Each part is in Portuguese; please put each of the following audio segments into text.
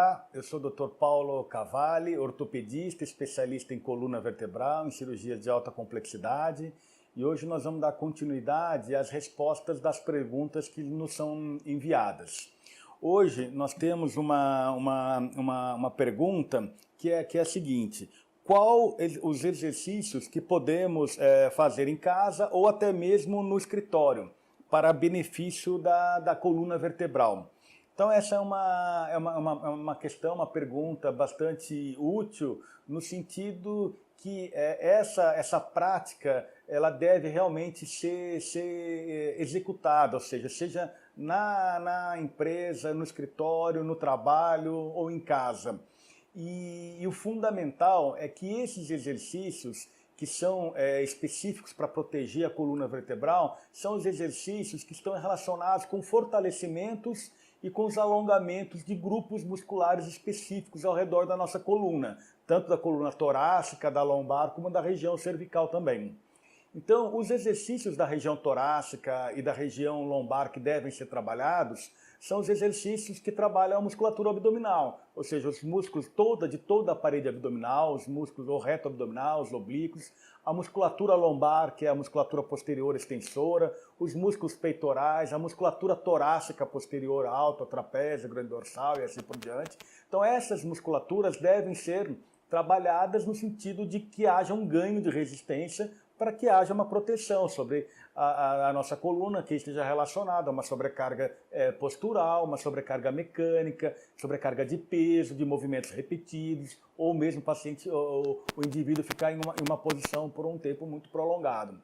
Olá, eu sou o Dr. Paulo Cavalli, ortopedista, especialista em coluna vertebral, em cirurgias de alta complexidade, e hoje nós vamos dar continuidade às respostas das perguntas que nos são enviadas. Hoje nós temos uma pergunta que é a seguinte: qual os exercícios que podemos fazer em casa ou até mesmo no escritório para benefício da coluna vertebral? Então essa é uma questão, uma pergunta bastante útil no sentido que essa prática ela deve realmente ser executada, ou seja na empresa, no escritório, no trabalho ou em casa. E o fundamental é que esses exercícios que são específicos para proteger a coluna vertebral são os exercícios que estão relacionados com fortalecimentos e com os alongamentos de grupos musculares específicos ao redor da nossa coluna, tanto da coluna torácica, da lombar, como da região cervical também. Então, os exercícios da região torácica e da região lombar que devem ser trabalhados são os exercícios que trabalham a musculatura abdominal, ou seja, os músculos de toda a parede abdominal, os músculos o reto abdominal, os oblíquos, a musculatura lombar, que é a musculatura posterior extensora, os músculos peitorais, a musculatura torácica posterior alta, trapézio, grande dorsal e assim por diante. Então essas musculaturas devem ser trabalhadas no sentido de que haja um ganho de resistência para que haja uma proteção sobre a nossa coluna que esteja relacionada a uma sobrecarga postural, uma sobrecarga mecânica, sobrecarga de peso, de movimentos repetidos, ou mesmo o indivíduo ficar em uma posição por um tempo muito prolongado.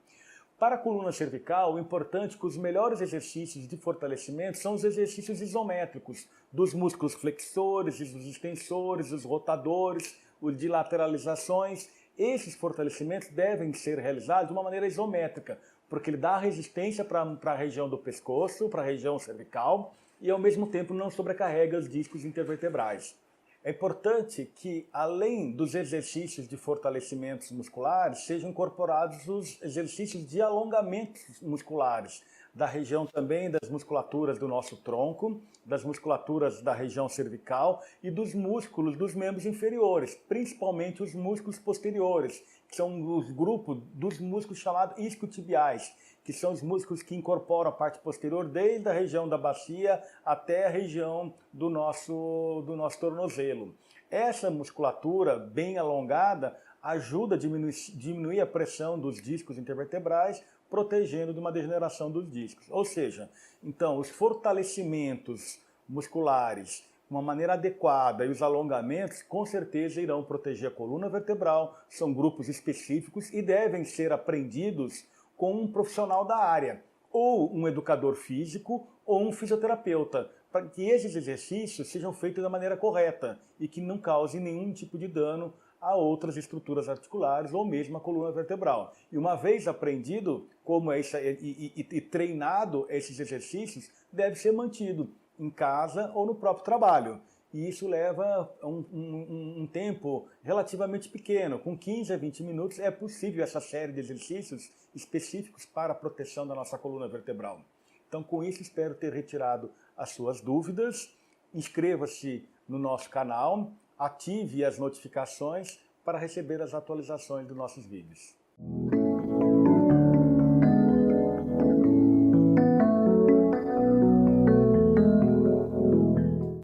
Para a coluna cervical, o importante é que os melhores exercícios de fortalecimento são os exercícios isométricos, dos músculos flexores, dos extensores, os rotadores, os de lateralizações. Esses fortalecimentos devem ser realizados de uma maneira isométrica, porque ele dá resistência para a região do pescoço, para a região cervical, e ao mesmo tempo não sobrecarrega os discos intervertebrais. É importante que, além dos exercícios de fortalecimentos musculares, sejam incorporados os exercícios de alongamentos musculares, da região também das musculaturas do nosso tronco, das musculaturas da região cervical e dos músculos dos membros inferiores, principalmente os músculos posteriores, que são os grupos dos músculos chamados isquiotibiais, que são os músculos que incorporam a parte posterior desde a região da bacia até a região do nosso tornozelo. Essa musculatura bem alongada ajuda a diminuir a pressão dos discos intervertebrais, protegendo de uma degeneração dos discos. Ou seja, então os fortalecimentos musculares de uma maneira adequada e os alongamentos com certeza irão proteger a coluna vertebral, são grupos específicos e devem ser aprendidos com um profissional da área, ou um educador físico ou um fisioterapeuta, para que esses exercícios sejam feitos da maneira correta e que não causem nenhum tipo de dano a outras estruturas articulares ou mesmo a coluna vertebral. E uma vez aprendido e treinado esses exercícios, deve ser mantido em casa ou no próprio trabalho. E isso leva um tempo relativamente pequeno. Com 15 a 20 minutos é possível essa série de exercícios específicos para a proteção da nossa coluna vertebral. Então, com isso, espero ter retirado as suas dúvidas. Inscreva-se no nosso canal, ative as notificações para receber as atualizações dos nossos vídeos.